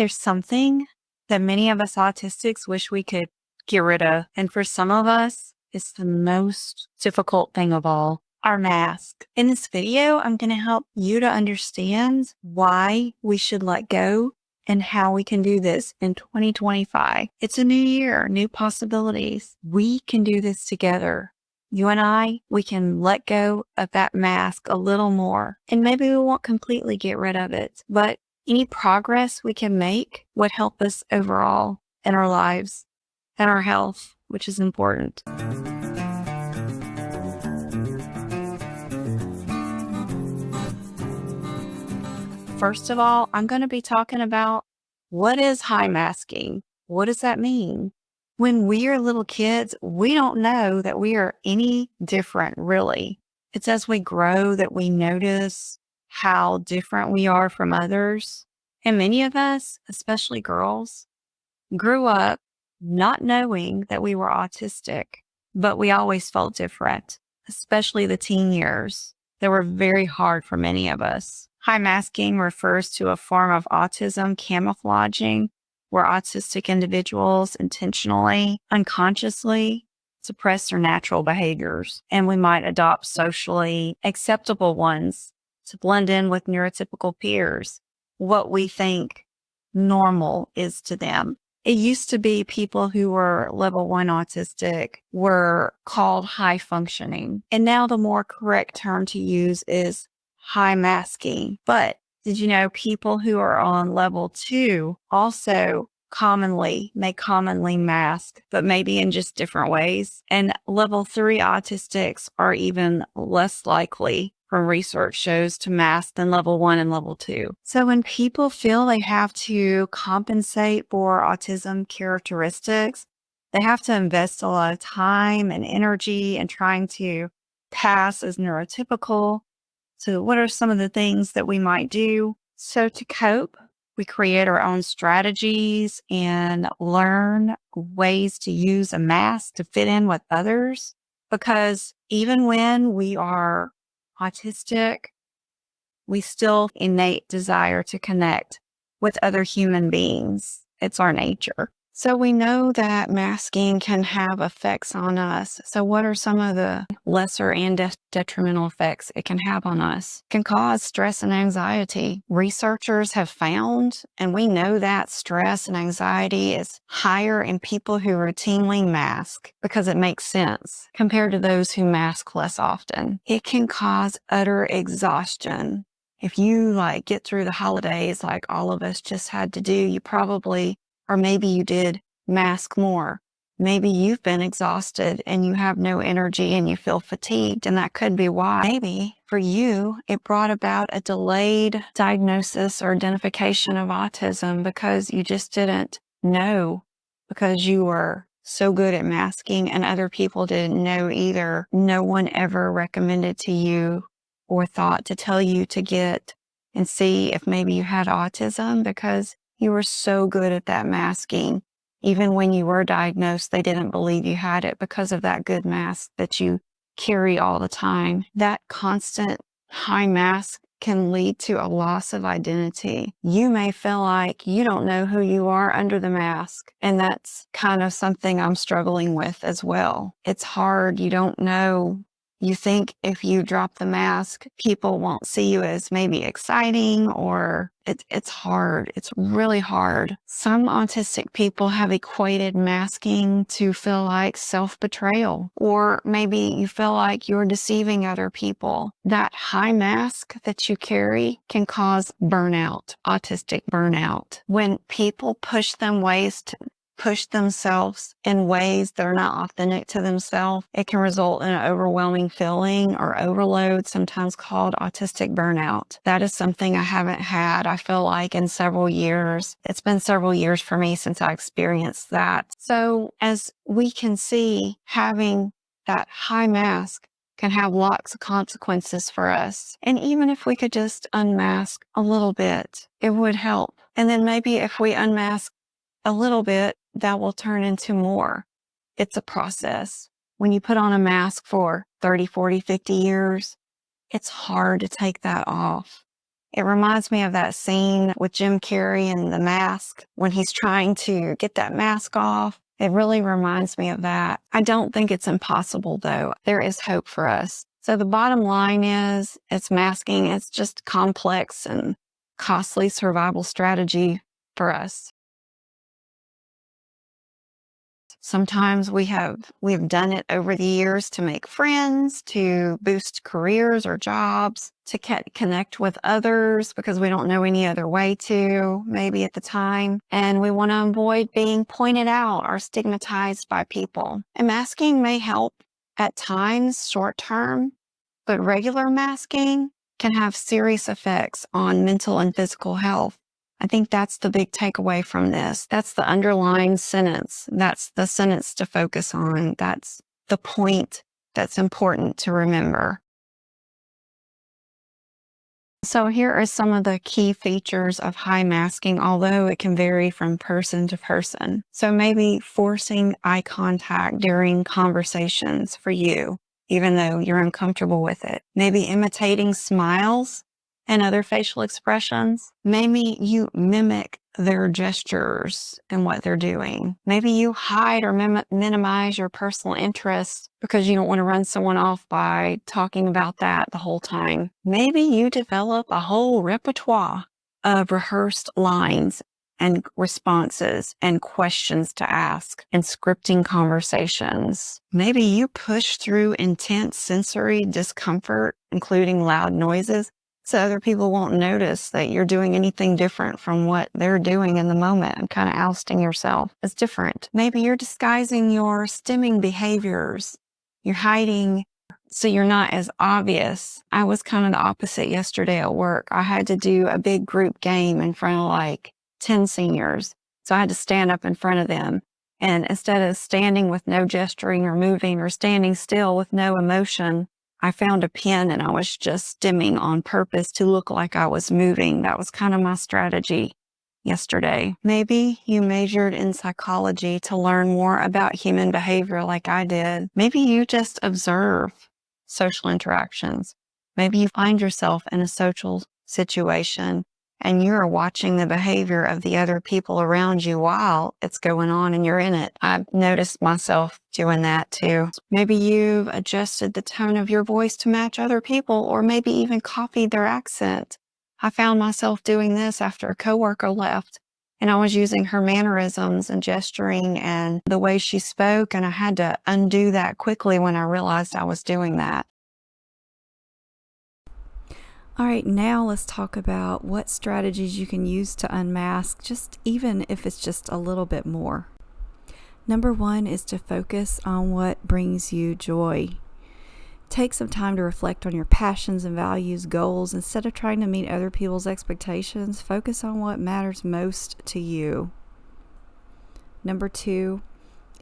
There's something that many of us autistics wish we could get rid of. And for some of us, it's the most difficult thing of all, our mask. In this video, I'm going to help you to understand why we should let go and how we can do this in 2025. It's a new year, new possibilities. We can do this together. You and I, we can let go of that mask a little more. And maybe we won't completely get rid of it, but any progress we can make would help us overall in our lives and our health, which is important. First of all, I'm going to be talking about what is high masking? What does that mean? When we are little kids, we don't know that we are any different, really. It's as we grow that we notice how different we are from others. And many of us, especially girls, grew up not knowing that we were autistic, but we always felt different, especially the teen years. They were very hard for many of us. High masking refers to a form of autism camouflaging where autistic individuals intentionally, unconsciously suppress their natural behaviors, and we might adopt socially acceptable ones to blend in with neurotypical peers, what we think normal is to them. It used to be people who were level 1 autistic were called high functioning. And now the more correct term to use is high masking. But did you know people who are on level 2 also commonly mask, but maybe in just different ways? And level 3 autistics are even less likely, from research shows, to mask than level 1 and level 2. So when people feel they have to compensate for autism characteristics, they have to invest a lot of time and energy in trying to pass as neurotypical. So what are some of the things that we might do? So to cope, we create our own strategies and learn ways to use a mask to fit in with others. Because even when we are autistic, we still innate desire to connect with other human beings. It's our nature. So we know that masking can have effects on us. So what are some of the lesser and detrimental effects it can have on us? It can cause stress and anxiety. Researchers have found, and we know that stress and anxiety is higher in people who routinely mask because it makes sense compared to those who mask less often. It can cause utter exhaustion. If you get through the holidays like all of us just had to do, you probably, or maybe you did, mask more. Maybe you've been exhausted and you have no energy and you feel fatigued, and that could be why. Maybe for you, it brought about a delayed diagnosis or identification of autism because you just didn't know, because you were so good at masking and other people didn't know either. No one ever recommended to you or thought to tell you to get and see if maybe you had autism because you were so good at that masking. Even when you were diagnosed, they didn't believe you had it because of that good mask that you carry all the time. That constant high mask can lead to a loss of identity. You may feel like you don't know who you are under the mask, and that's kind of something I'm struggling with as well. It's hard. You don't know. You think if you drop the mask, people won't see you as maybe exciting, or it's hard. It's really hard. Some autistic people have equated masking to feel like self-betrayal, or maybe you feel like you're deceiving other people. That high mask that you carry can cause burnout, autistic burnout. When people push themselves in ways that are not authentic to themselves, it can result in an overwhelming feeling or overload, sometimes called autistic burnout. That is something I haven't had, I feel like, in several years. It's been several years for me since I experienced that. So as we can see, having that high mask can have lots of consequences for us. And even if we could just unmask a little bit, it would help. And then maybe if we unmask a little bit, that will turn into more. It's a process. When you put on a mask for 30, 40, 50 years, it's hard to take that off. It reminds me of that scene with Jim Carrey and the mask when he's trying to get that mask off. It really reminds me of that. I don't think it's impossible, though. There is hope for us. So the bottom line is it's masking. It's just complex and costly survival strategy for us. Sometimes we've done it over the years to make friends, to boost careers or jobs, to connect with others because we don't know any other way to, maybe at the time. And we want to avoid being pointed out or stigmatized by people. And masking may help at times short term, but regular masking can have serious effects on mental and physical health. I think that's the big takeaway from this. That's the underlying sentence. That's the sentence to focus on. That's the point that's important to remember. So here are some of the key features of high masking, although it can vary from person to person. So maybe forcing eye contact during conversations for you, even though you're uncomfortable with it. Maybe imitating smiles and other facial expressions. Maybe you mimic their gestures and what they're doing. Maybe you hide or minimize your personal interests because you don't want to run someone off by talking about that the whole time. Maybe you develop a whole repertoire of rehearsed lines and responses and questions to ask and scripting conversations. Maybe you push through intense sensory discomfort, including loud noises, so other people won't notice that you're doing anything different from what they're doing in the moment and kind of ousting yourself as different. Maybe you're disguising your stimming behaviors. You're hiding so you're not as obvious. I was kind of the opposite yesterday at work. I had to do a big group game in front of like 10 seniors. So I had to stand up in front of them. And instead of standing with no gesturing or moving or standing still with no emotion, I found a pen and I was just stimming on purpose to look like I was moving. That was kind of my strategy yesterday. Maybe you majored in psychology to learn more about human behavior like I did. Maybe you just observe social interactions. Maybe you find yourself in a social situation and you're watching the behavior of the other people around you while it's going on and you're in it. I've noticed myself doing that too. Maybe you've adjusted the tone of your voice to match other people, or maybe even copied their accent. I found myself doing this after a coworker left, and I was using her mannerisms and gesturing and the way she spoke, and I had to undo that quickly when I realized I was doing that. All right, now let's talk about what strategies you can use to unmask, just even if it's just a little bit more. Number one is to focus on what brings you joy. Take some time to reflect on your passions and values, goals. Instead of trying to meet other people's expectations, focus on what matters most to you. Number two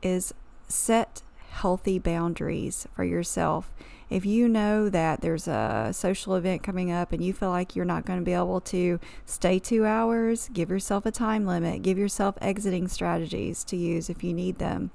is set healthy boundaries for yourself. If you know that there's a social event coming up and you feel like you're not going to be able to stay 2 hours, give yourself a time limit. Give yourself exiting strategies to use if you need them.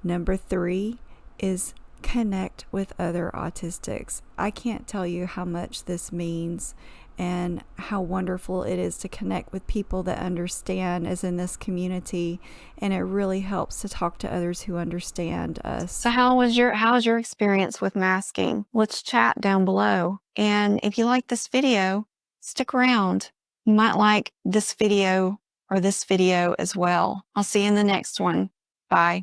Number three is connect with other autistics. I can't tell you how much this means and how wonderful it is to connect with people that understand, as in this community, and it really helps to talk to others who understand us. So how's your experience with masking? Let's chat down below. And if you like this video, stick around. You might like this video or this video as well. I'll see you in the next one. Bye.